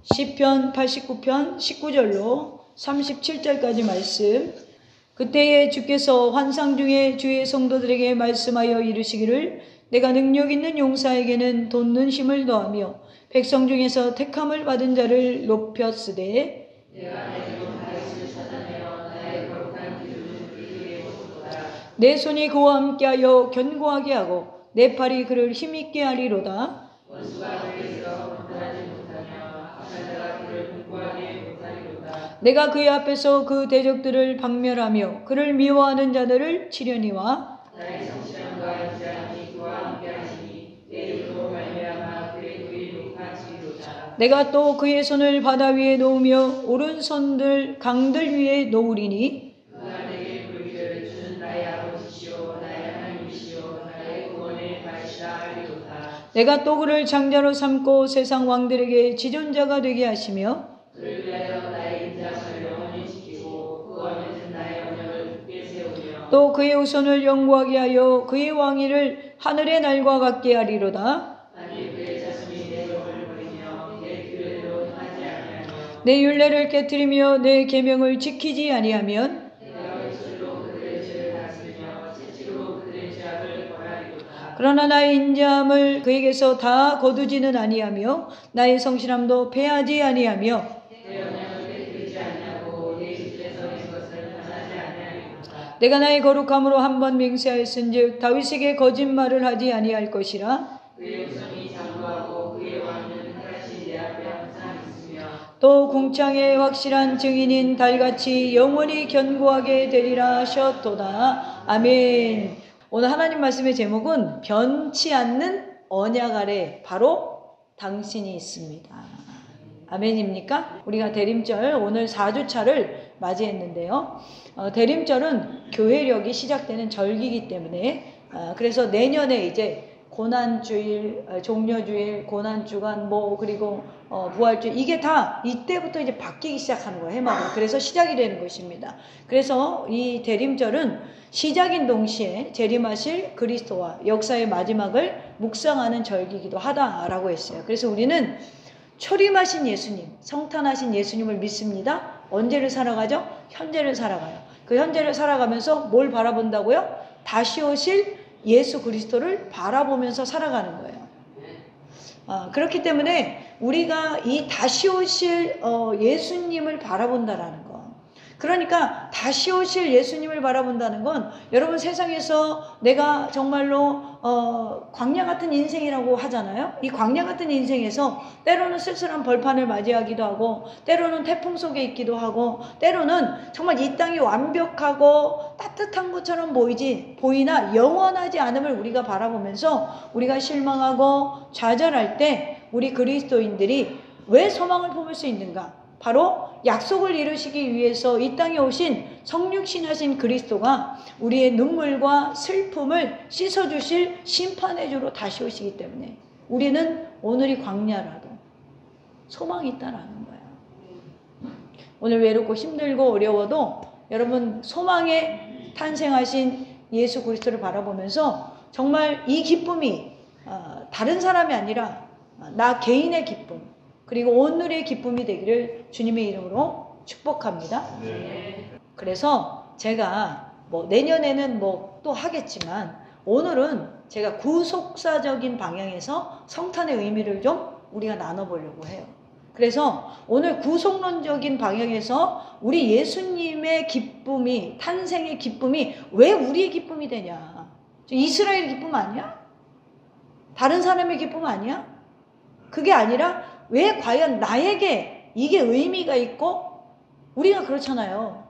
시편 89편 19절로 37절까지 말씀. 그때에 주께서 환상 중에 주의 성도들에게 말씀하여 이르시기를 내가 능력 있는 용사에게는 돋는 힘을 더하며 백성 중에서 택함을 받은 자를 높였으되 내 손이 그와 함께하여 견고하게 하고 내 팔이 그를 힘있게 하리로다. 내가 그의 앞에서 그 대적들을 박멸하며 그를 미워하는 자들을 치려니와 내가 또 그의 손을 바다 위에 놓으며 오른손들 강들 위에 놓으리니 내가 또 그를 장자로 삼고 세상 왕들에게 지존자가 되게 하시며 또 그의 후손을 영구하게 하여 그의 왕위를 하늘의 날과 같게 하리로다. 내 율례를 깨뜨리며 내 계명을 지키지 아니하면 그러나 나의 인자함을 그에게서 다 거두지는 아니하며 나의 성실함도 패하지 아니하며 내가 나의 거룩함으로 한 번 맹세하였은즉 다윗에게 거짓말을 하지 아니할 것이라. 또 궁창의 확실한 증인인 달같이 영원히 견고하게 되리라 하셨도다. 아멘. 오늘 하나님 말씀의 제목은 변치 않는 언약 아래 바로 당신이 있습니다. 아멘입니까? 우리가 대림절 오늘 4주차를 맞이했는데요. 대림절은 교회력이 시작되는 절기이기 때문에 그래서 내년에 이제 고난주일, 종려주일, 고난주간 그리고 부활주일 이게 다 이때부터 이제 바뀌기 시작하는 거예요. 해마다. 그래서 시작이 되는 것입니다. 그래서 이 대림절은 시작인 동시에 재림하실 그리스도와 역사의 마지막을 묵상하는 절기이기도 하다라고 했어요. 그래서 우리는 초림하신 예수님, 성탄하신 예수님을 믿습니다. 언제를 살아가죠? 현재를 살아가요. 그 현재를 살아가면서 뭘 바라본다고요? 다시 오실 예수 그리스도를 바라보면서 살아가는 거예요. 그렇기 때문에 우리가 이 다시 오실 예수님을 바라본다라는 거. 그러니까 다시 오실 예수님을 바라본다는 건 여러분 세상에서 내가 정말로 광야 같은 인생이라고 하잖아요. 이 광야 같은 인생에서 때로는 쓸쓸한 벌판을 맞이하기도 하고 때로는 태풍 속에 있기도 하고 때로는 정말 이 땅이 완벽하고 따뜻한 것처럼 보이나 영원하지 않음을 우리가 바라보면서 우리가 실망하고 좌절할 때 우리 그리스도인들이 왜 소망을 품을 수 있는가? 바로 약속을 이루시기 위해서 이 땅에 오신 성육신하신 그리스도가 우리의 눈물과 슬픔을 씻어주실 심판의 주로 다시 오시기 때문에 우리는 오늘이 광야라도 소망이 있다라는 거예요. 오늘 외롭고 힘들고 어려워도 여러분 소망에 탄생하신 예수 그리스도를 바라보면서 정말 이 기쁨이 다른 사람이 아니라 나 개인의 기쁨 그리고 오늘의 기쁨이 되기를 주님의 이름으로 축복합니다. 네. 그래서 제가 내년에는 또 하겠지만 오늘은 제가 구속사적인 방향에서 성탄의 의미를 좀 우리가 나눠보려고 해요. 그래서 오늘 구속론적인 방향에서 우리 예수님의 기쁨이 탄생의 기쁨이 왜 우리의 기쁨이 되냐? 이스라엘의 기쁨 아니야? 다른 사람의 기쁨 아니야? 그게 아니라 왜 과연 나에게 이게 의미가 있고 우리가 그렇잖아요.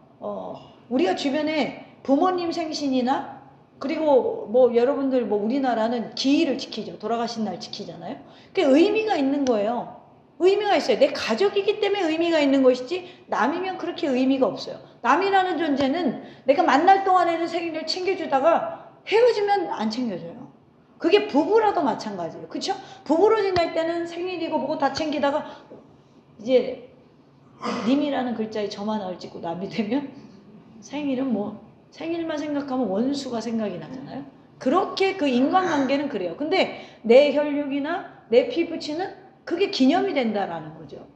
우리가 주변에 부모님 생신이나 그리고 여러분들 우리나라는 기일을 지키죠. 돌아가신 날 지키잖아요. 그게 의미가 있는 거예요. 의미가 있어요. 내 가족이기 때문에 의미가 있는 것이지 남이면 그렇게 의미가 없어요. 남이라는 존재는 내가 만날 동안에는 생일을 챙겨주다가 헤어지면 안 챙겨줘요. 그게 부부라도 마찬가지예요. 그렇죠? 부부로 지낼 때는 생일이고 다 챙기다가 이제 님이라는 글자에 저만 얼 찍고 남이 되면 생일은 생일만 생각하면 원수가 생각이 나잖아요. 그렇게 그 인간관계는 그래요. 근데 내 혈육이나 내 피부치는 그게 기념이 된다라는 거죠.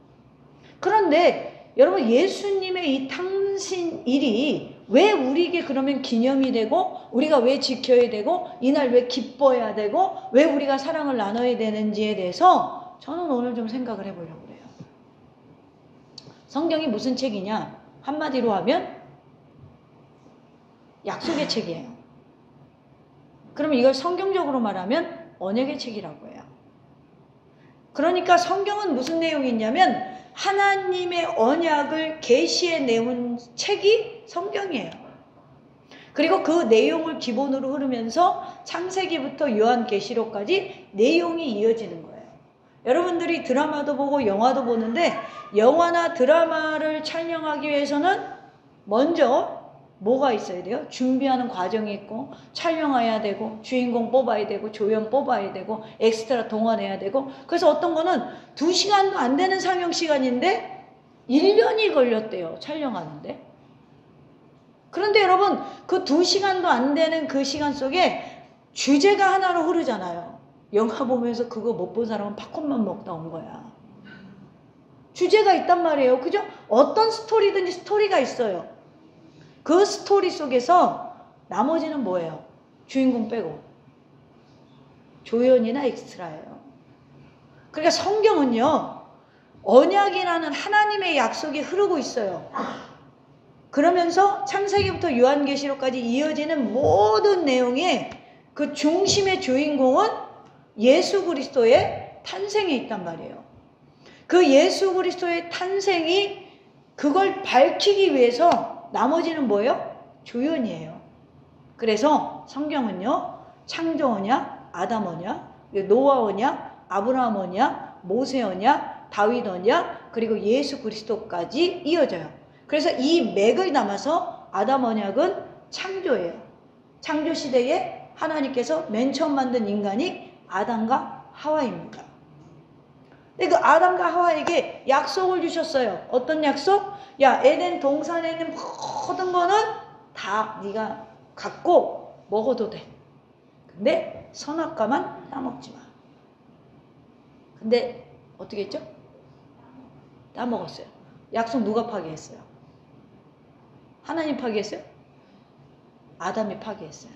그런데 여러분 예수님의 이 탄신일이 왜 우리에게 그러면 기념이 되고 우리가 왜 지켜야 되고 이날 왜 기뻐해야 되고 왜 우리가 사랑을 나눠야 되는지에 대해서 저는 오늘 좀 생각을 해보려고 그래요. 성경이 무슨 책이냐? 한마디로 하면 약속의 책이에요. 그러면 이걸 성경적으로 말하면 언약의 책이라고 해요. 그러니까 성경은 무슨 내용이 있냐면 하나님의 언약을 계시해 내온 책이 성경이에요. 그리고 그 내용을 기본으로 흐르면서 창세기부터 요한계시록까지 내용이 이어지는 거예요. 여러분들이 드라마도 보고 영화도 보는데 영화나 드라마를 촬영하기 위해서는 먼저 뭐가 있어야 돼요? 준비하는 과정이 있고 촬영해야 되고 주인공 뽑아야 되고 조연 뽑아야 되고 엑스트라 동원해야 되고 그래서 어떤 거는 2시간도 안 되는 상영시간인데 1년이 걸렸대요. 촬영하는데. 그런데 여러분 그 2시간도 안 되는 그 시간 속에 주제가 하나로 흐르잖아요. 영화 보면서 그거 못 본 사람은 팝콘만 먹다 온 거야. 주제가 있단 말이에요. 그죠? 어떤 스토리든지 스토리가 있어요. 그 스토리 속에서 나머지는 뭐예요? 주인공 빼고 조연이나 엑스트라예요. 그러니까 성경은요 언약이라는 하나님의 약속이 흐르고 있어요. 그러면서 창세기부터 요한계시록까지 이어지는 모든 내용의 그 중심의 주인공은 예수 그리스도의 탄생에 있단 말이에요. 그 예수 그리스도의 탄생이 그걸 밝히기 위해서 나머지는 뭐예요? 조연이에요. 그래서 성경은요 창조 언약, 아담 언약, 노아 언약, 아브라함 언약, 모세 언약, 다윗 언약, 그리고 예수 그리스도까지 이어져요. 그래서 이 맥을 담아서 아담 언약은 창조예요. 창조 시대에 하나님께서 맨 처음 만든 인간이 아담과 하와입니다. 근데 그 아담과 하와에게 약속을 주셨어요. 어떤 약속? 야, 에덴 동산에 있는 모든 거는 다 네가 갖고 먹어도 돼. 근데 선악과만 따먹지 마. 근데 어떻게 했죠? 따먹었어요. 약속 누가 파기했어요? 하나님 파기했어요? 아담이 파기했어요.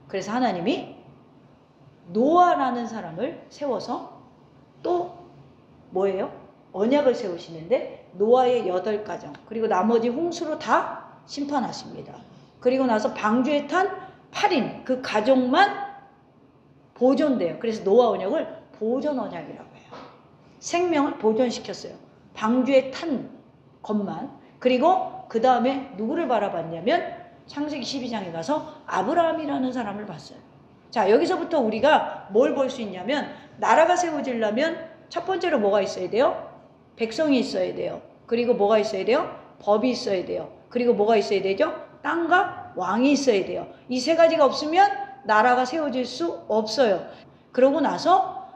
그래서 하나님이 노아라는 사람을 세워서 또 뭐예요? 언약을 세우시는데 노아의 8가정 그리고 나머지 홍수로 다 심판하십니다. 그리고 나서 방주에 탄 8인 그 가족만 보존돼요. 그래서 노아 언약을 보존 언약이라고 해요. 생명을 보존시켰어요. 방주에 탄 것만. 그리고 그 다음에 누구를 바라봤냐면 창세기 12장에 가서 아브라함이라는 사람을 봤어요. 자, 여기서부터 우리가 뭘 볼 수 있냐면 나라가 세워지려면 첫 번째로 뭐가 있어야 돼요? 백성이 있어야 돼요. 그리고 뭐가 있어야 돼요? 법이 있어야 돼요. 그리고 뭐가 있어야 되죠? 땅과 왕이 있어야 돼요. 이 3가지가 없으면 나라가 세워질 수 없어요. 그러고 나서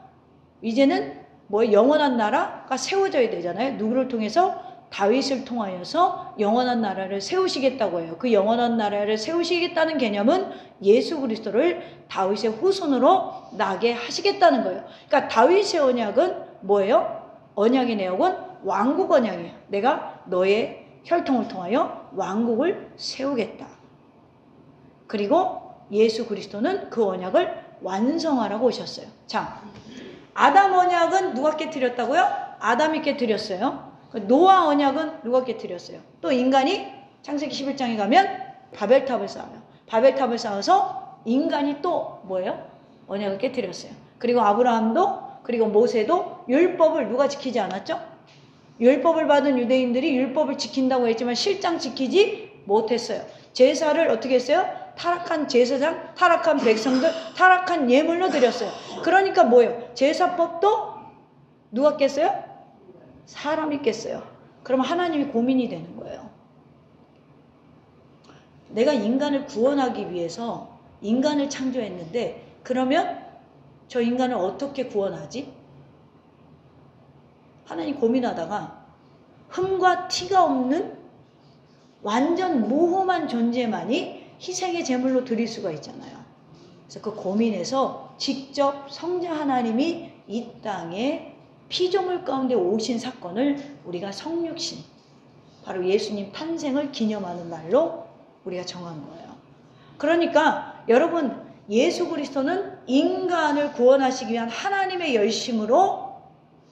이제는 뭐 영원한 나라가 세워져야 되잖아요. 누구를 통해서? 다윗을 통하여서 영원한 나라를 세우시겠다고 해요. 그 영원한 나라를 세우시겠다는 개념은 예수 그리스도를 다윗의 후손으로 나게 하시겠다는 거예요. 그러니까 다윗의 언약은 뭐예요? 언약의 내용은 왕국 언약이에요. 내가 너의 혈통을 통하여 왕국을 세우겠다. 그리고 예수 그리스도는 그 언약을 완성하라고 오셨어요. 자, 아담 언약은 누가 깨뜨렸다고요? 아담이 깨뜨렸어요. 노아 언약은 누가 깨뜨렸어요? 또 인간이 창세기 11장에 가면 바벨탑을 쌓아요. 바벨탑을 쌓아서 인간이 또 뭐예요? 언약을 깨뜨렸어요. 그리고 아브라함도 그리고 모세도 율법을 누가 지키지 않았죠? 율법을 받은 유대인들이 율법을 지킨다고 했지만 실장 지키지 못했어요. 제사를 어떻게 했어요? 타락한 제사장, 타락한 백성들, 타락한 예물로 드렸어요. 그러니까 뭐예요? 제사법도 누가 깼어요? 사람이 깼어요. 그러면 하나님이 고민이 되는 거예요. 내가 인간을 구원하기 위해서 인간을 창조했는데 그러면 저 인간을 어떻게 구원하지? 하나님 고민하다가 흠과 티가 없는 완전 모험한 존재만이 희생의 제물로 드릴 수가 있잖아요. 그래서 그 고민에서 직접 성자 하나님이 이 땅에 피조물 가운데 오신 사건을 우리가 성육신, 바로 예수님 탄생을 기념하는 날로 우리가 정한 거예요. 그러니까 여러분, 예수 그리스도는 인간을 구원하시기 위한 하나님의 열심으로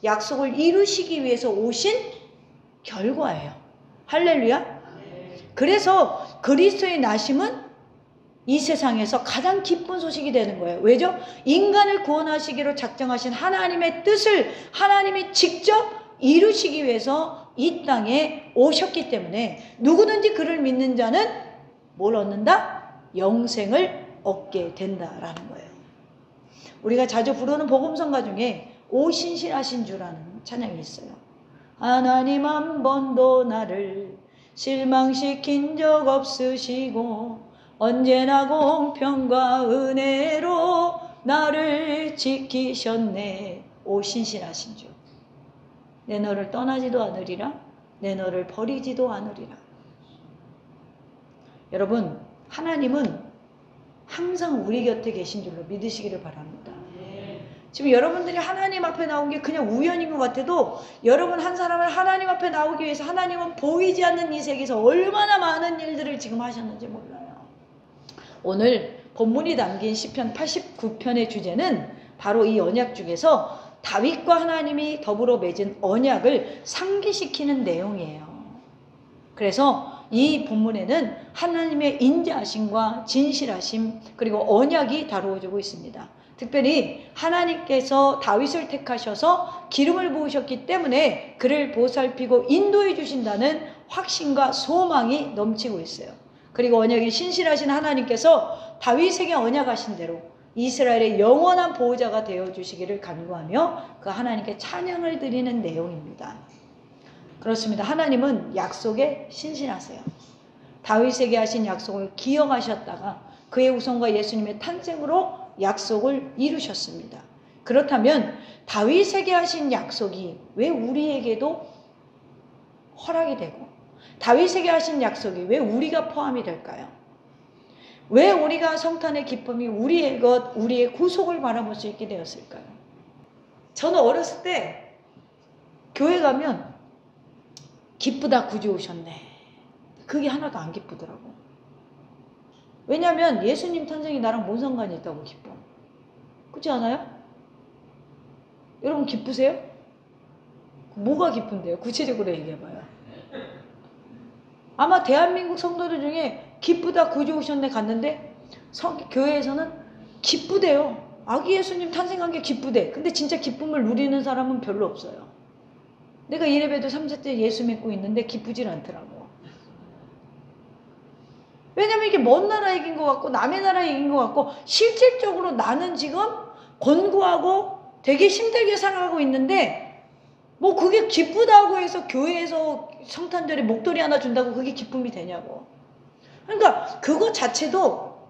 약속을 이루시기 위해서 오신 결과예요. 할렐루야. 그래서 그리스도의 나심은 이 세상에서 가장 기쁜 소식이 되는 거예요. 왜죠? 인간을 구원하시기로 작정하신 하나님의 뜻을 하나님이 직접 이루시기 위해서 이 땅에 오셨기 때문에 누구든지 그를 믿는 자는 뭘 얻는다? 영생을 얻게 된다라는 거예요. 우리가 자주 부르는 복음성가 중에 오신실하신 주라는 찬양이 있어요. 하나님 한 번도 나를 실망시킨 적 없으시고 언제나 공평과 은혜로 나를 지키셨네. 오신실하신 주. 내 너를 떠나지도 않으리라. 내 너를 버리지도 않으리라. 여러분, 하나님은 항상 우리 곁에 계신 줄로 믿으시기를 바랍니다. 지금 여러분들이 하나님 앞에 나온 게 그냥 우연인 것 같아도 여러분 한 사람을 하나님 앞에 나오기 위해서 하나님은 보이지 않는 이 세계에서 얼마나 많은 일들을 지금 하셨는지 몰라요. 오늘 본문이 담긴 시편 89편의 주제는 바로 이 언약 중에서 다윗과 하나님이 더불어 맺은 언약을 상기시키는 내용이에요. 그래서 이 본문에는 하나님의 인자하심과 진실하심 그리고 언약이 다루어지고 있습니다. 특별히 하나님께서 다윗을 택하셔서 기름을 부으셨기 때문에 그를 보살피고 인도해 주신다는 확신과 소망이 넘치고 있어요. 그리고 언약이 신실하신 하나님께서 다윗에게 언약하신 대로 이스라엘의 영원한 보호자가 되어주시기를 간구하며 그 하나님께 찬양을 드리는 내용입니다. 그렇습니다. 하나님은 약속에 신실하세요. 다윗에게 하신 약속을 기억하셨다가 그의 후손과 예수님의 탄생으로 약속을 이루셨습니다. 그렇다면 다윗에게 하신 약속이 왜 우리에게도 허락이 되고 다윗에게 하신 약속이 왜 우리가 포함이 될까요? 왜 우리가 성탄의 기쁨이 우리의 것, 우리의 구속을 바라볼 수 있게 되었을까요? 저는 어렸을 때 교회 가면 기쁘다 구주 오셨네. 그게 하나도 안 기쁘더라고. 왜냐하면 예수님 탄생이 나랑 뭔 상관이 있다고 기뻐. 그렇지 않아요? 여러분 기쁘세요? 뭐가 기쁜데요? 구체적으로 얘기해봐요. 아마 대한민국 성도들 중에 기쁘다 구주 오셨네 갔는데 교회에서는 기쁘대요. 아기 예수님 탄생한 게 기쁘대. 근데 진짜 기쁨을 누리는 사람은 별로 없어요. 내가 이래봬도 3세째 예수 믿고 있는데 기쁘질 않더라고. 왜냐면 이게 먼 나라 얘기인 것 같고 남의 나라 얘기인 것 같고 실질적으로 나는 지금 곤고하고 되게 힘들게 살아가고 있는데 뭐 그게 기쁘다고 해서 교회에서 성탄절에 목도리 하나 준다고 그게 기쁨이 되냐고. 그러니까 그거 자체도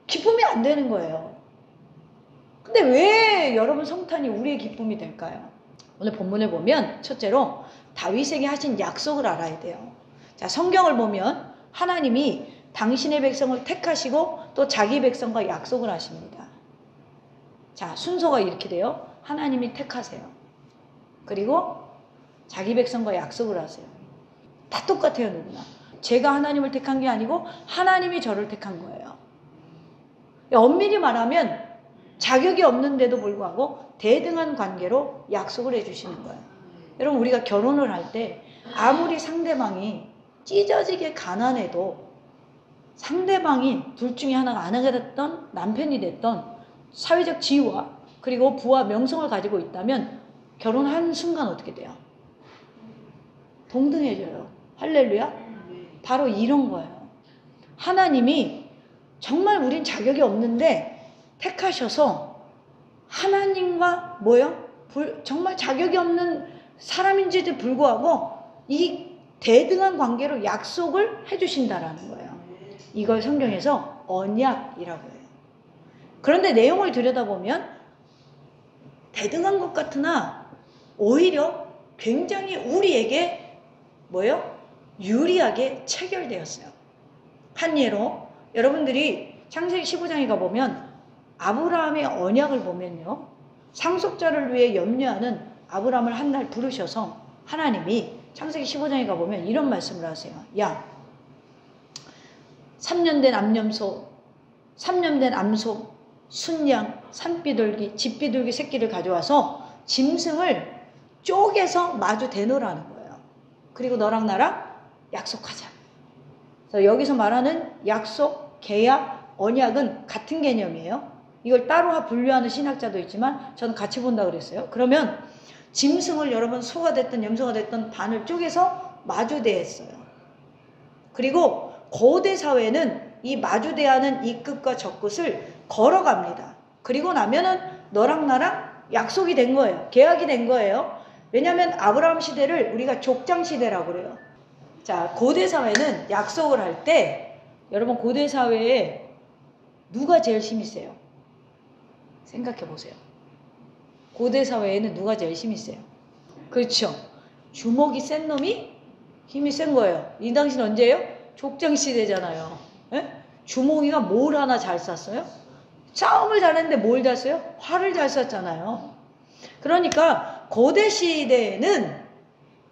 기쁨이 안 되는 거예요. 근데 왜 여러분 성탄이 우리의 기쁨이 될까요? 오늘 본문을 보면 첫째로 다윗에게 하신 약속을 알아야 돼요. 자, 성경을 보면 하나님이 당신의 백성을 택하시고 또 자기 백성과 약속을 하십니다. 자, 순서가 이렇게 돼요. 하나님이 택하세요. 그리고 자기 백성과 약속을 하세요. 다 똑같아요, 누구나. 제가 하나님을 택한 게 아니고 하나님이 저를 택한 거예요. 엄밀히 말하면 자격이 없는데도 불구하고 대등한 관계로 약속을 해주시는 거예요. 여러분, 우리가 결혼을 할 때 아무리 상대방이 찢어지게 가난해도 상대방이 둘 중에 하나가 아내가 됐던 남편이 됐던 사회적 지위와 그리고 부와 명성을 가지고 있다면 결혼한 순간 어떻게 돼요? 동등해져요. 할렐루야. 바로 이런 거예요. 하나님이 정말 우린 자격이 없는데 택하셔서 하나님과 뭐요? 정말 자격이 없는 사람인지도 불구하고 이 대등한 관계로 약속을 해주신다라는 거예요. 이걸 성경에서 언약이라고 해요. 그런데 내용을 들여다보면 대등한 것 같으나 오히려 굉장히 우리에게 뭐예요? 유리하게 체결되었어요. 한 예로 여러분들이 창세기 15장에 가보면 아브라함의 언약을 보면요. 상속자를 위해 염려하는 아브라함을 한 날 부르셔서 하나님이 창세기 15장에 가보면 이런 말씀을 하세요. 야, 3년 된 암염소, 3년 된 암소, 순양, 산비둘기, 집비둘기 새끼를 가져와서 짐승을 쪼개서 마주 대놓으라는 거예요. 그리고 너랑 나랑 약속하자. 그래서 여기서 말하는 약속, 계약, 언약은 같은 개념이에요. 이걸 따로 분류하는 신학자도 있지만 저는 같이 본다 그랬어요. 그러면 짐승을 여러분 소가 됐든 염소가 됐든 반을 쪼개서 마주대했어요. 그리고 고대 사회는 이 마주대하는 이 끝과 저 끝을 걸어갑니다. 그리고 나면은 너랑 나랑 약속이 된 거예요. 계약이 된 거예요. 왜냐하면 아브라함 시대를 우리가 족장 시대라고 그래요. 자, 고대 사회는 약속을 할 때 여러분 고대 사회에 누가 제일 힘이 세요? 생각해 보세요. 고대 사회에는 누가 제일 힘이 세요? 그렇죠. 주먹이 센 놈이 힘이 센 거예요. 이 당시는 언제예요? 족장 시대잖아요. 에? 주먹이가 뭘 하나 잘 쐈어요? 싸움을 잘했는데 뭘 잘 쐈어요? 활을 잘 쐈잖아요. 그러니까 고대 시대에는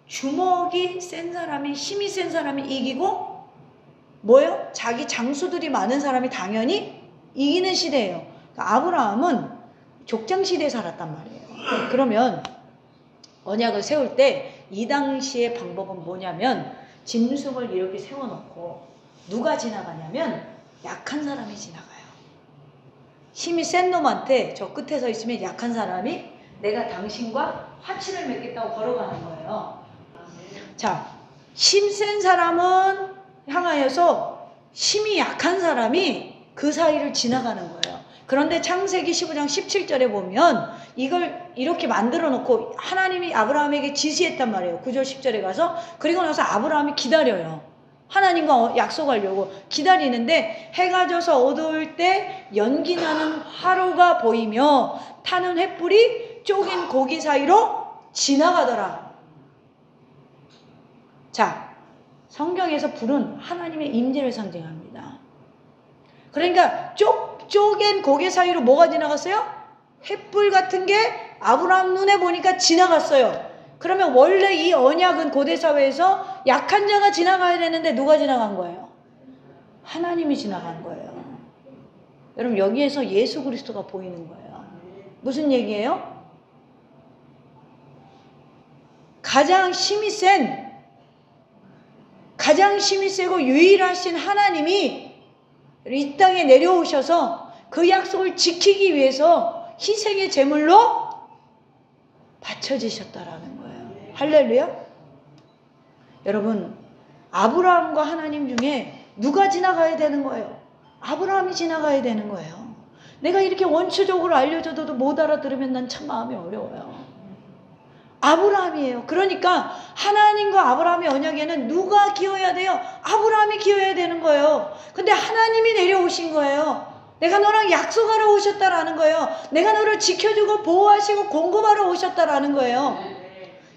주먹이 센 사람이, 힘이 센 사람이 이기고 뭐예요? 자기 장수들이 많은 사람이 당연히 이기는 시대예요. 그러니까 아브라함은 족장 시대에 살았단 말이에요. 그러면 언약을 세울 때 이 당시의 방법은 뭐냐면 짐승을 이렇게 세워놓고 누가 지나가냐면 약한 사람이 지나가요. 힘이 센 놈한테 저 끝에 서 있으면 약한 사람이 내가 당신과 화치를 맺겠다고 걸어가는 거예요. 자, 힘 센 사람은 향하여서 힘이 약한 사람이 그 사이를 지나가는 거예요. 그런데 창세기 15장 17절에 보면 이걸 이렇게 만들어 놓고 하나님이 아브라함에게 지시했단 말이에요. 9절 10절에 가서. 그리고 나서 아브라함이 기다려요. 하나님과 약속하려고 기다리는데 해가 져서 어두울 때 연기 나는 화로가 보이며 타는 횃불이 쪼갠 고기 사이로 지나가더라. 자, 성경에서 불은 하나님의 임재를 상징합니다. 그러니까 쪼갠 고개 사이로 뭐가 지나갔어요? 횃불 같은 게 아브라함 눈에 보니까 지나갔어요. 그러면 원래 이 언약은 고대 사회에서 약한 자가 지나가야 되는데 누가 지나간 거예요? 하나님이 지나간 거예요. 여러분 여기에서 예수 그리스도가 보이는 거예요. 무슨 얘기예요? 가장 힘이 세고 유일하신 하나님이 이 땅에 내려오셔서 그 약속을 지키기 위해서 희생의 제물로 바쳐지셨다라는 거예요. 할렐루야. 여러분 아브라함과 하나님 중에 누가 지나가야 되는 거예요? 아브라함이 지나가야 되는 거예요. 내가 이렇게 원초적으로 알려줘도 못 알아들으면 난 참 마음이 어려워요. 아브라함이에요. 그러니까 하나님과 아브라함의 언약에는 누가 기여해야 돼요? 아브라함이 기여해야 되는 거예요. 근데 하나님이 내려오신 거예요. 내가 너랑 약속하러 오셨다라는 거예요. 내가 너를 지켜주고 보호하시고 공급하러 오셨다라는 거예요.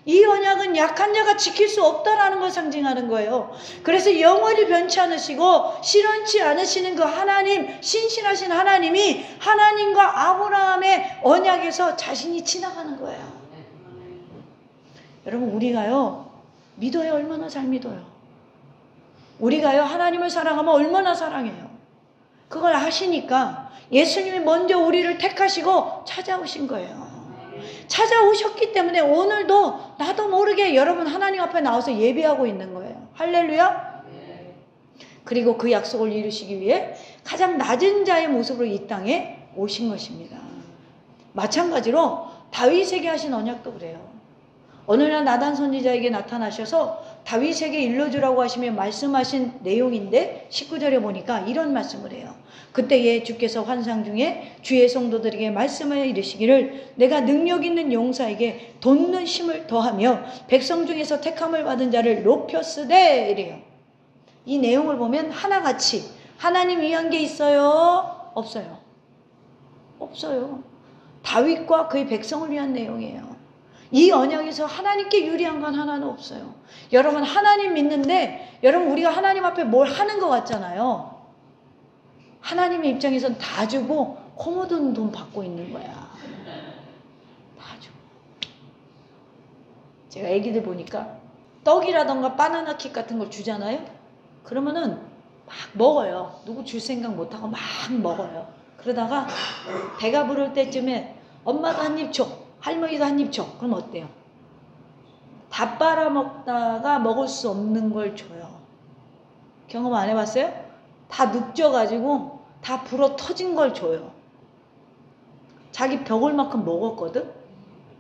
이 언약은 약한 자가 지킬 수 없다라는 걸 상징하는 거예요. 그래서 영원히 변치 않으시고 실현치 않으시는 그 하나님, 신실하신 하나님이 하나님과 아브라함의 언약에서 자신이 지나가는 거예요. 여러분 우리가요 믿어야 얼마나 잘 믿어요. 우리가요 하나님을 사랑하면 얼마나 사랑해요. 그걸 아시니까 예수님이 먼저 우리를 택하시고 찾아오신 거예요. 찾아오셨기 때문에 오늘도 나도 모르게 여러분 하나님 앞에 나와서 예배하고 있는 거예요. 할렐루야. 그리고 그 약속을 이루시기 위해 가장 낮은 자의 모습으로 이 땅에 오신 것입니다. 마찬가지로 다윗에게 하신 언약도 그래요. 어느 날 나단 선지자에게 나타나셔서 다윗에게 일러주라고 하시며 말씀하신 내용인데 19절에 보니까 이런 말씀을 해요. 그때에 주께서 환상 중에 주의 성도들에게 말씀하여 이르시기를 내가 능력 있는 용사에게 돋는 힘을 더하며 백성 중에서 택함을 받은 자를 높였으되 이래요. 이 내용을 보면 하나같이 하나님 위한 게 있어요? 없어요. 없어요. 다윗과 그의 백성을 위한 내용이에요. 이 언약에서 하나님께 유리한 건 하나는 없어요. 여러분 하나님 믿는데 여러분 우리가 하나님 앞에 뭘 하는 것 같잖아요. 하나님의 입장에선 다 주고 코 묻은 돈 받고 있는 거야. 다 주고. 제가 애기들 보니까 떡이라던가 바나나 킥 같은 걸 주잖아요. 그러면은 막 먹어요. 누구 줄 생각 못하고 막 먹어요. 그러다가 배가 부를 때쯤에 엄마도 한 입 줘, 할머니도 한 입 줘. 그럼 어때요? 다 빨아먹다가 먹을 수 없는 걸 줘요. 경험 안 해봤어요? 다 눅져가지고 다 불어 터진 걸 줘요. 자기 벽을 만큼 먹었거든?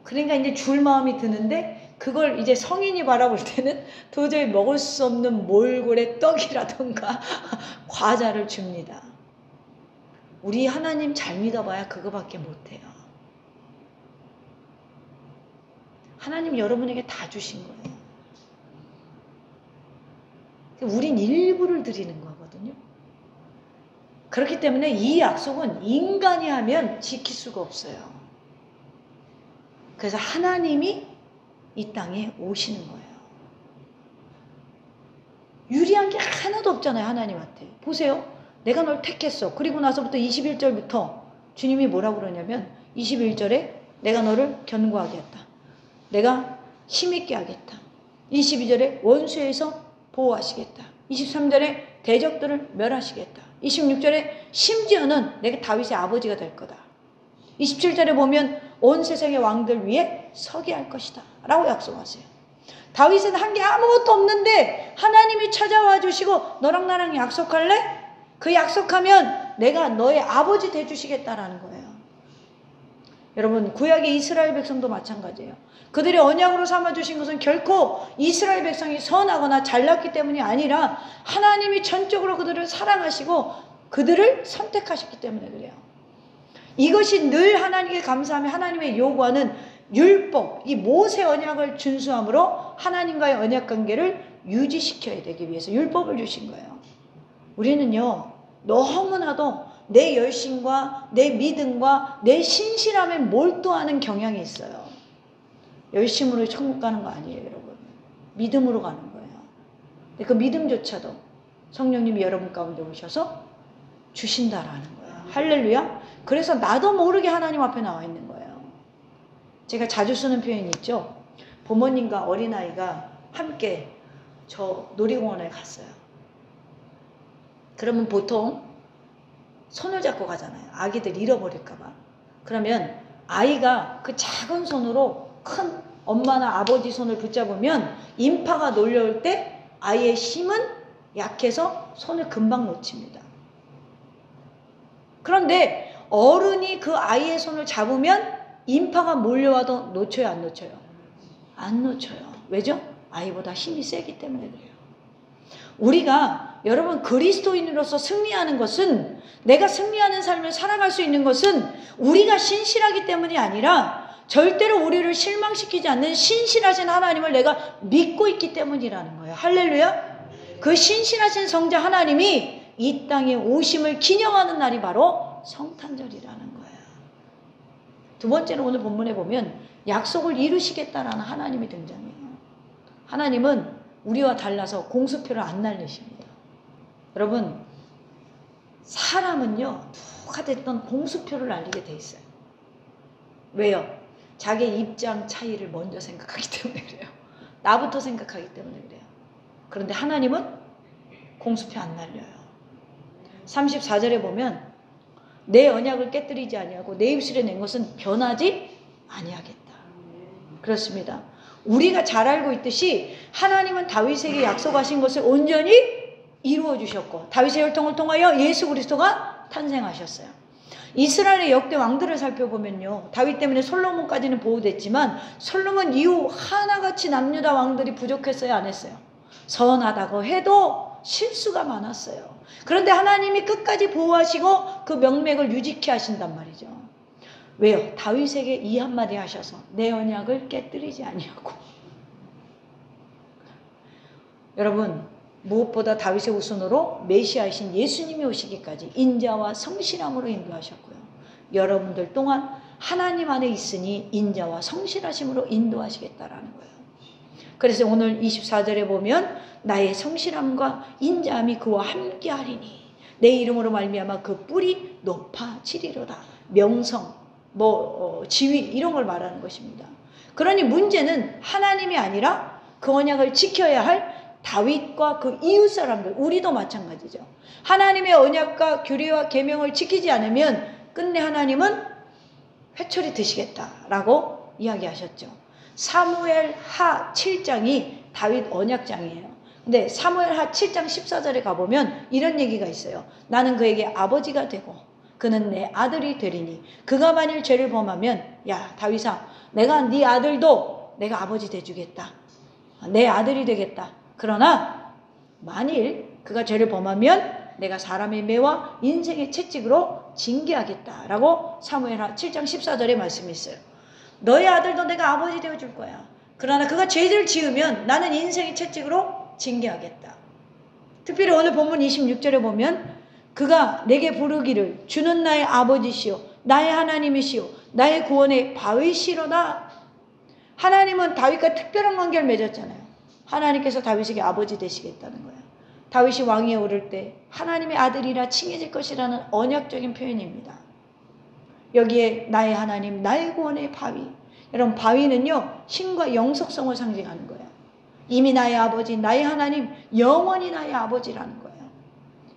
그러니까 이제 줄 마음이 드는데 그걸 이제 성인이 바라볼 때는 도저히 먹을 수 없는 몰골의 떡이라던가 과자를 줍니다. 우리 하나님 잘 믿어봐야 그거밖에 못해요. 하나님 여러분에게 다 주신 거예요. 우린 일부를 드리는 거거든요. 그렇기 때문에 이 약속은 인간이 하면 지킬 수가 없어요. 그래서 하나님이 이 땅에 오시는 거예요. 유리한 게 하나도 없잖아요. 하나님한테. 보세요. 내가 널 택했어. 그리고 나서부터 21절부터 주님이 뭐라고 그러냐면 21절에 내가 너를 견고하게 했다. 내가 힘있게 하겠다. 22절에 원수에서 보호하시겠다. 23절에 대적들을 멸하시겠다. 26절에 심지어는 내가 다윗의 아버지가 될 거다. 27절에 보면 온 세상의 왕들 위에 서게 할 것이다 라고 약속하세요. 다윗은 한 게 아무것도 없는데 하나님이 찾아와 주시고 너랑 나랑 약속할래? 그 약속하면 내가 너의 아버지 돼주시겠다라는 거예요. 여러분 구약의 이스라엘 백성도 마찬가지예요. 그들이 언약으로 삼아주신 것은 결코 이스라엘 백성이 선하거나 잘났기 때문이 아니라 하나님이 전적으로 그들을 사랑하시고 그들을 선택하셨기 때문에 그래요. 이것이 늘 하나님께 감사하며 하나님의 요구하는 율법, 이 모세 언약을 준수함으로 하나님과의 언약 관계를 유지시켜야 되기 위해서 율법을 주신 거예요. 우리는요 너무나도 내 열심과 내 믿음과 내 신실함에 몰두하는 경향이 있어요. 열심으로 천국 가는 거 아니에요, 여러분. 믿음으로 가는 거예요. 근데 그 믿음조차도 성령님이 여러분 가운데 오셔서 주신다라는 거예요. 할렐루야. 그래서 나도 모르게 하나님 앞에 나와 있는 거예요. 제가 자주 쓰는 표현이 있죠. 부모님과 어린아이가 함께 저 놀이공원에 갔어요. 그러면 보통 손을 잡고 가잖아요. 아기들 잃어버릴까봐. 그러면 아이가 그 작은 손으로 큰 엄마나 아버지 손을 붙잡으면 인파가 놀려올 때 아이의 힘은 약해서 손을 금방 놓칩니다. 그런데 어른이 그 아이의 손을 잡으면 인파가 몰려와도 놓쳐요, 안 놓쳐요? 안 놓쳐요. 왜죠? 아이보다 힘이 세기 때문에 그래요. 우리가 여러분 그리스도인으로서 승리하는 것은 내가 승리하는 삶을 살아갈 수 있는 것은 우리가 신실하기 때문이 아니라 절대로 우리를 실망시키지 않는 신실하신 하나님을 내가 믿고 있기 때문이라는 거예요. 할렐루야. 그 신실하신 성자 하나님이 이 땅에 오심을 기념하는 날이 바로 성탄절이라는 거예요. 두 번째는 오늘 본문에 보면 약속을 이루시겠다라는 하나님이 등장해요. 하나님은 우리와 달라서 공수표를 안 날리십니다. 여러분 사람은요 누가 됐든 공수표를 날리게 돼 있어요. 왜요? 자기의 입장 차이를 먼저 생각하기 때문에 그래요. 나부터 생각하기 때문에 그래요. 그런데 하나님은 공수표 안 날려요. 34절에 보면 내 언약을 깨뜨리지 아니하고 내 입술에 낸 것은 변하지 아니하겠다. 그렇습니다. 우리가 잘 알고 있듯이 하나님은 다윗에게 약속하신 것을 온전히 이루어 주셨고 다윗의 혈통을 통하여 예수 그리스도가 탄생하셨어요. 이스라엘의 역대 왕들을 살펴보면요. 다윗 때문에 솔로몬까지는 보호됐지만 솔로몬 이후 하나같이 남유다 왕들이 부족했어요? 안 했어요? 선하다고 해도 실수가 많았어요. 그런데 하나님이 끝까지 보호하시고 그 명맥을 유지케 하신단 말이죠. 왜요? 다윗에게 이 한마디 하셔서 내 언약을 깨뜨리지 아니하고. 여러분 무엇보다 다윗의 후손으로 메시아이신 예수님이 오시기까지 인자와 성실함으로 인도하셨고요. 여러분들 또한 하나님 안에 있으니 인자와 성실하심으로 인도하시겠다라는 거예요. 그래서 오늘 24절에 보면 나의 성실함과 인자함이 그와 함께하리니 내 이름으로 말미암아 그 뿔이 높아지리로다. 명성, 지위 이런 걸 말하는 것입니다. 그러니 문제는 하나님이 아니라 그 언약을 지켜야 할 다윗과 그 이웃 사람들, 우리도 마찬가지죠. 하나님의 언약과 규례와 계명을 지키지 않으면 끝내 하나님은 회초리 드시겠다라고 이야기하셨죠. 사무엘 하 7장이 다윗 언약장이에요. 근데 사무엘 하 7장 14절에 가보면 이런 얘기가 있어요. 나는 그에게 아버지가 되고 그는 내 아들이 되리니 그가 만일 죄를 범하면 야 다윗아 내가 네 아들도 내가 아버지 돼주겠다. 내 아들이 되겠다. 그러나 만일 그가 죄를 범하면 내가 사람의 매와 인생의 채찍으로 징계하겠다라고 사무엘하 7장 14절에 말씀이 있어요. 너의 아들도 내가 아버지 되어줄 거야. 그러나 그가 죄를 지으면 나는 인생의 채찍으로 징계하겠다. 특별히 오늘 본문 26절에 보면 그가 내게 부르기를 주는 나의 아버지시오 나의 하나님이시오 나의 구원의 바위시로다. 하나님은 다윗과 특별한 관계를 맺었잖아요. 하나님께서 다윗에게 아버지 되시겠다는 거예요. 다윗이 왕위에 오를 때 하나님의 아들이라 칭해질 것이라는 언약적인 표현입니다. 여기에 나의 하나님, 나의 구원의 바위. 여러분 바위는요 힘과 영속성을 상징하는 거예요. 이미 나의 아버지, 나의 하나님, 영원히 나의 아버지라는 거예요.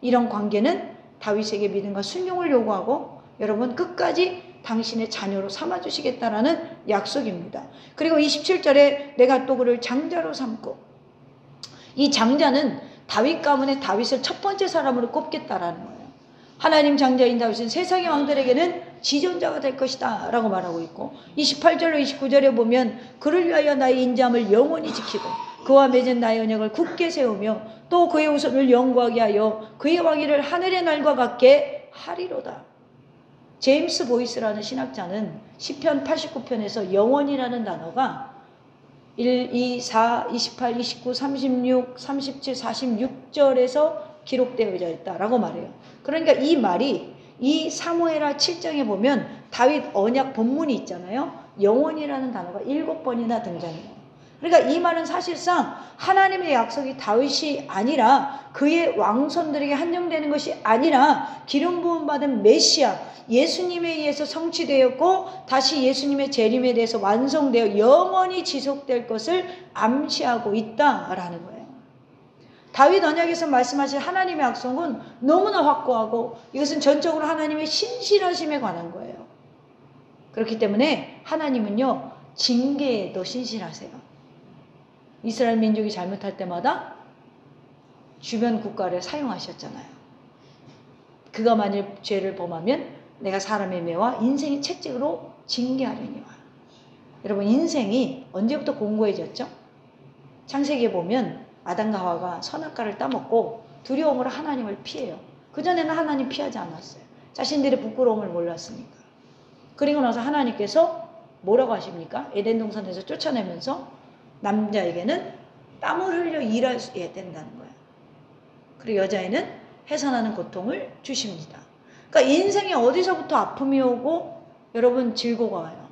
이런 관계는 다윗에게 믿음과 순종을 요구하고 여러분 끝까지 당신의 자녀로 삼아주시겠다라는 약속입니다. 그리고 27절에 내가 또 그를 장자로 삼고 이 장자는 다윗 가문의 다윗을 첫 번째 사람으로 꼽겠다라는 거예요. 하나님 장자인 다윗은 세상의 왕들에게는 지존자가 될 것이다 라고 말하고 있고 28절로 29절에 보면 그를 위하여 나의 인자함을 영원히 지키고 그와 맺은 나의 언약을 굳게 세우며 또 그의 후손을 영구하게 하여 그의 왕위를 하늘의 날과 같게 하리로다. 제임스 보이스라는 신학자는 시편 89편에서 영원이라는 단어가 1, 2, 4, 28, 29, 36, 37, 46절에서 기록되어 있다라고 말해요. 그러니까 이 말이 이 사무엘하 7장에 보면 다윗 언약 본문이 있잖아요. 영원이라는 단어가 7번이나 등장해요. 그러니까 이 말은 사실상 하나님의 약속이 다윗이 아니라 그의 왕손들에게 한정되는 것이 아니라 기름 부음 받은 메시아 예수님에 의해서 성취되었고 다시 예수님의 재림에 대해서 완성되어 영원히 지속될 것을 암시하고 있다라는 거예요. 다윗 언약에서 말씀하신 하나님의 약속은 너무나 확고하고 이것은 전적으로 하나님의 신실하심에 관한 거예요. 그렇기 때문에 하나님은요 징계에도 신실하세요. 이스라엘 민족이 잘못할 때마다 주변 국가를 사용하셨잖아요. 그가 만일 죄를 범하면 내가 사람의 매와 인생의 채찍으로 징계하려니와. 여러분 인생이 언제부터 공고해졌죠? 창세기에 보면 아담과 하와가 선악과를 따먹고 두려움으로 하나님을 피해요. 그전에는 하나님 피하지 않았어요. 자신들의 부끄러움을 몰랐으니까. 그리고 나서 하나님께서 뭐라고 하십니까? 에덴 동산에서 쫓아내면서 남자에게는 땀을 흘려 일해야 된다는 거예요. 그리고 여자에는 해산하는 고통을 주십니다. 그러니까 인생에 어디서부터 아픔이 오고 여러분 질고가 와요.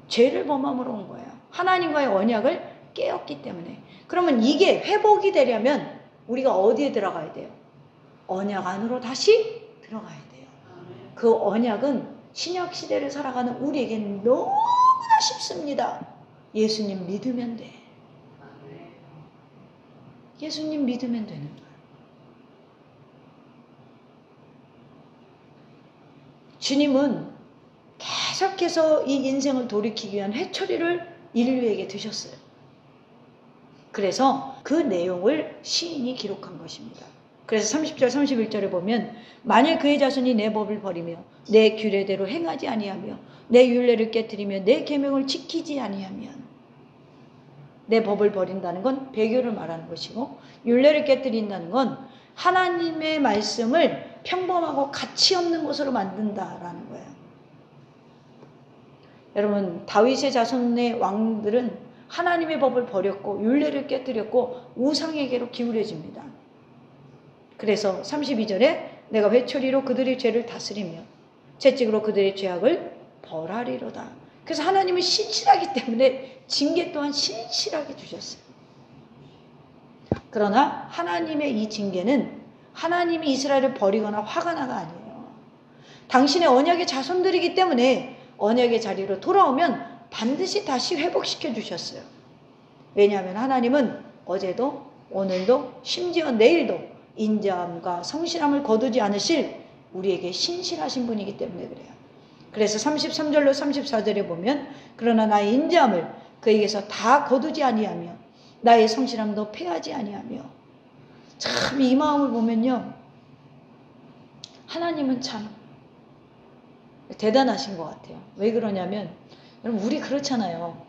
죄를 범함으로 온 거예요. 하나님과의 언약을 깨었기 때문에. 그러면 이게 회복이 되려면 우리가 어디에 들어가야 돼요? 언약 안으로 다시 들어가야 돼요. 그 언약은 신약 시대를 살아가는 우리에게는 너무나 쉽습니다. 예수님 믿으면 돼. 예수님 믿으면 되는 거예요. 주님은 계속해서 이 인생을 돌이키기 위한 회초리를 인류에게 드셨어요. 그래서 그 내용을 시인이 기록한 것입니다. 그래서 30절 31절에 보면 만일 그의 자손이 내 법을 버리며 내 규례대로 행하지 아니하며 내 율례를 깨뜨리며 내 계명을 지키지 아니하면 내 법을 버린다는 건 배교를 말하는 것이고 율례를 깨뜨린다는 건 하나님의 말씀을 평범하고 가치 없는 것으로 만든다라는 거예요. 여러분 다윗의 자손의 왕들은 하나님의 법을 버렸고 율례를 깨뜨렸고 우상에게로 기울여집니다. 그래서 32절에 내가 회초리로 그들의 죄를 다스리며 채찍으로 그들의 죄악을 벌하리로다. 그래서 하나님은 신실하기 때문에 징계 또한 신실하게 주셨어요. 그러나 하나님의 이 징계는 하나님이 이스라엘을 버리거나 화가 나가 아니에요. 당신의 언약의 자손들이기 때문에 언약의 자리로 돌아오면 반드시 다시 회복시켜 주셨어요. 왜냐하면 하나님은 어제도 오늘도 심지어 내일도 인자함과 성실함을 거두지 않으실 우리에게 신실하신 분이기 때문에 그래요. 그래서 33절로 34절에 보면 그러나 나의 인자함을 그에게서 다 거두지 아니하며 나의 성실함도 패하지 아니하며, 참 이 마음을 보면요, 하나님은 참 대단하신 것 같아요. 왜 그러냐면 여러분, 우리 그렇잖아요.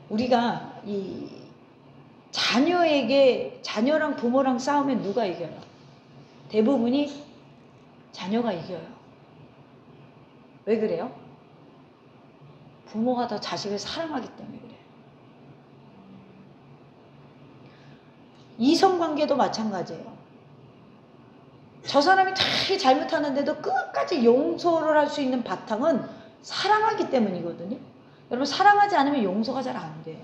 우리가 이 자녀랑 부모랑 싸우면 누가 이겨요? 대부분이 자녀가 이겨요. 왜 그래요? 부모가 더 자식을 사랑하기 때문에 그래요. 이성관계도 마찬가지예요. 저 사람이 되게 잘못하는데도 끝까지 용서를 할 수 있는 바탕은 사랑하기 때문이거든요. 여러분, 사랑하지 않으면 용서가 잘 안 돼요.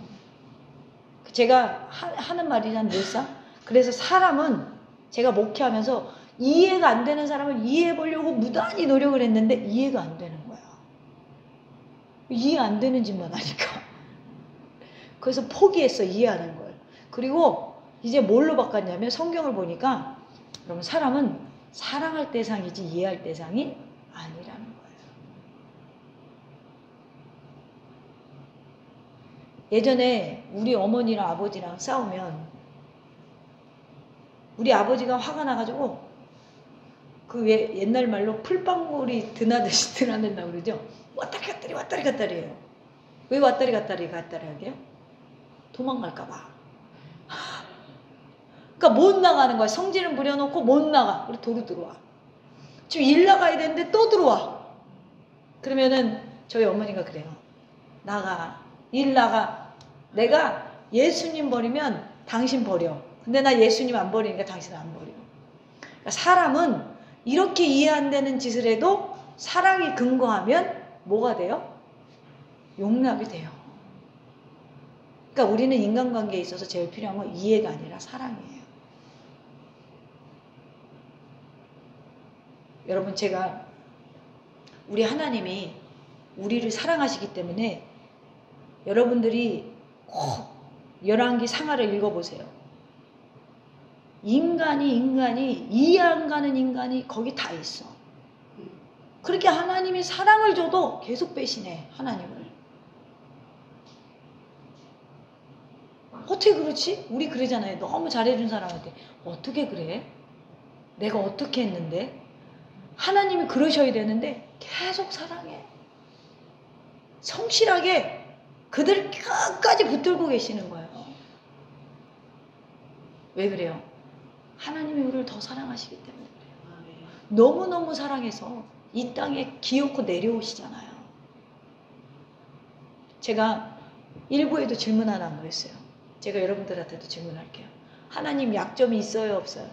제가 하는 말이란 늘상, 그래서 사람은 제가 목회하면서 이해가 안 되는 사람을 이해해 보려고 무단히 노력을 했는데 이해가 안 되는 거야. 이해 안 되는 짓만 하니까. 그래서 포기했어, 이해하는 걸. 그리고 이제 뭘로 바꿨냐면 성경을 보니까 여러분, 사람은 사랑할 대상이지 이해할 대상이 아니라는 거예요. 예전에 우리 어머니랑 아버지랑 싸우면 우리 아버지가 화가 나가지고 그 왜 옛날 말로 풀방울이 드나듯이 드나든다고 그러죠. 왔다리 갔다리 왔다리 갔다리 해요. 왜 왔다리 갔다리 하게요? 도망갈까 봐. 그러니까 못 나가는 거야. 성질은 부려놓고 못 나가. 그리고 도로 들어와. 지금 일 나가야 되는데 또 들어와. 그러면은 저희 어머니가 그래요. 나가. 일 나가. 내가 예수님 버리면 당신 버려. 근데 나 예수님 안 버리니까 당신은 안 버려. 그러니까 사람은 이렇게 이해 안 되는 짓을 해도 사랑이 근거하면 뭐가 돼요? 용납이 돼요. 그러니까 우리는 인간관계에 있어서 제일 필요한 건 이해가 아니라 사랑이에요. 여러분, 제가 우리 하나님이 우리를 사랑하시기 때문에 여러분들이 꼭 열왕기 상하를 읽어보세요. 인간이 이해 안 가는 인간이 거기 다 있어. 그렇게 하나님이 사랑을 줘도 계속 배신해, 하나님을. 어떻게 그렇지? 우리 그러잖아요. 너무 잘해준 사람한테 어떻게 그래? 내가 어떻게 했는데? 하나님이 그러셔야 되는데 계속 사랑해. 성실하게 그들 끝까지 붙들고 계시는 거예요. 왜 그래요? 하나님이 우리를 더 사랑하시기 때문에 그래요. 너무너무 사랑해서 이 땅에 기어코 내려오시잖아요. 제가 일부에도 질문 하나 안 그랬어요. 제가 여러분들한테도 질문할게요. 하나님 약점이 있어요, 없어요?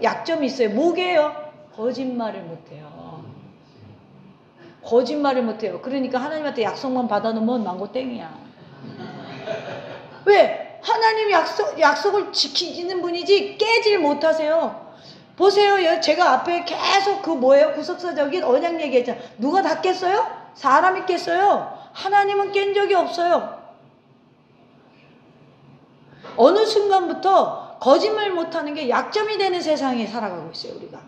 약점이 있어요. 뭐게요? 거짓말을 못해요. 거짓말을 못해요. 그러니까 하나님한테 약속만 받아놓으면 망고 땡이야. 왜? 하나님 약속을 지키는 분이지 깨질 못하세요. 보세요. 제가 앞에 계속 그 뭐예요? 구속사적인 언약 얘기했잖아요. 누가 다 깼어요? 사람이 깼어요. 하나님은 깬 적이 없어요. 어느 순간부터 거짓말 못하는 게 약점이 되는 세상에 살아가고 있어요, 우리가.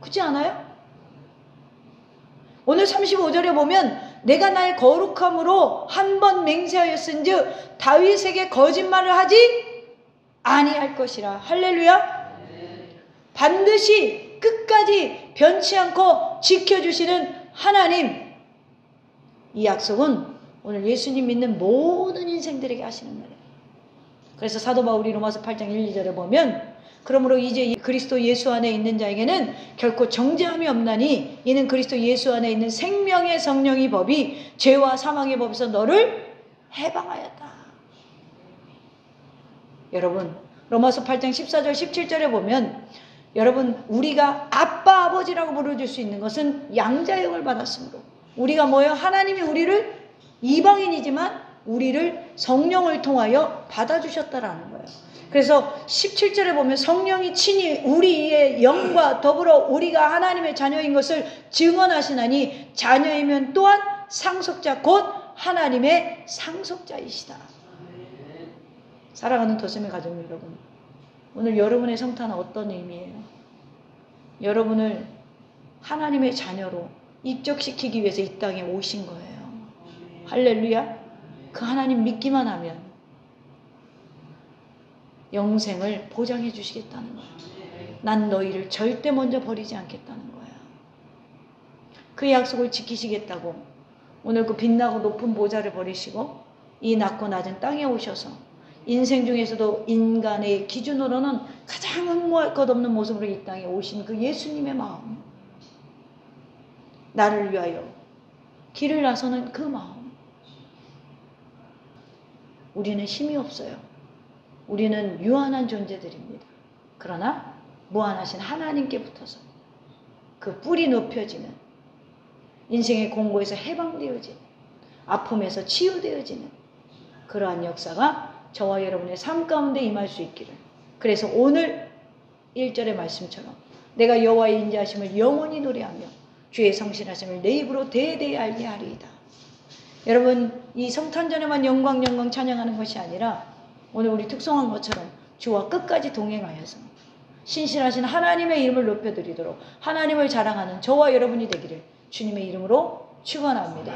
그렇지 않아요? 오늘 35절에 보면 내가 나의 거룩함으로 한 번 맹세하였은즉 다윗에게 거짓말을 하지 아니할 것이라. 할렐루야. 반드시 끝까지 변치 않고 지켜주시는 하나님, 이 약속은 오늘 예수님 믿는 모든 인생들에게 하시는 말이에요. 그래서 사도 바울이 로마서 8장 1, 2절에 보면 그러므로 이제 그리스도 예수 안에 있는 자에게는 결코 정죄함이 없나니 이는 그리스도 예수 안에 있는 생명의 성령의 법이 죄와 사망의 법에서 너를 해방하였다. 여러분, 로마서 8장 14절 17절에 보면 여러분, 우리가 아빠 아버지라고 부르줄 수 있는 것은 양자형을 받았으므로, 우리가 뭐예요? 하나님이 우리를 이방인이지만 우리를 성령을 통하여 받아주셨다라는 거예요. 그래서 17절에 보면 성령이 친히 우리의 영과 더불어 우리가 하나님의 자녀인 것을 증언하시나니 자녀이면 또한 상속자 곧 하나님의 상속자이시다. 사랑하는 도심의 가족 여러분, 오늘 여러분의 성탄은 어떤 의미예요? 여러분을 하나님의 자녀로 입적시키기 위해서 이 땅에 오신 거예요. 할렐루야. 그 하나님 믿기만 하면 영생을 보장해 주시겠다는 거예요. 난 너희를 절대 먼저 버리지 않겠다는 거예요. 그 약속을 지키시겠다고 오늘 그 빛나고 높은 보좌를 버리시고 이 낮고 낮은 땅에 오셔서 인생 중에서도 인간의 기준으로는 가장 흠모할 것 없는 모습으로 이 땅에 오신 그 예수님의 마음, 나를 위하여 길을 나서는 그 마음. 우리는 힘이 없어요. 우리는 유한한 존재들입니다. 그러나 무한하신 하나님께 붙어서 그 뿔이 높여지는, 인생의 공고에서 해방되어지는, 아픔에서 치유되어지는 그러한 역사가 저와 여러분의 삶 가운데 임할 수 있기를. 그래서 오늘 1절의 말씀처럼 내가 여호와의 인자하심을 영원히 노래하며 주의 성실하심을 내 입으로 대대히 알게 하리이다. 여러분, 이 성탄절에만 영광 찬양하는 것이 아니라 오늘 우리 특송한 것처럼 주와 끝까지 동행하여서 신실하신 하나님의 이름을 높여드리도록 하나님을 자랑하는 저와 여러분이 되기를 주님의 이름으로 축원합니다.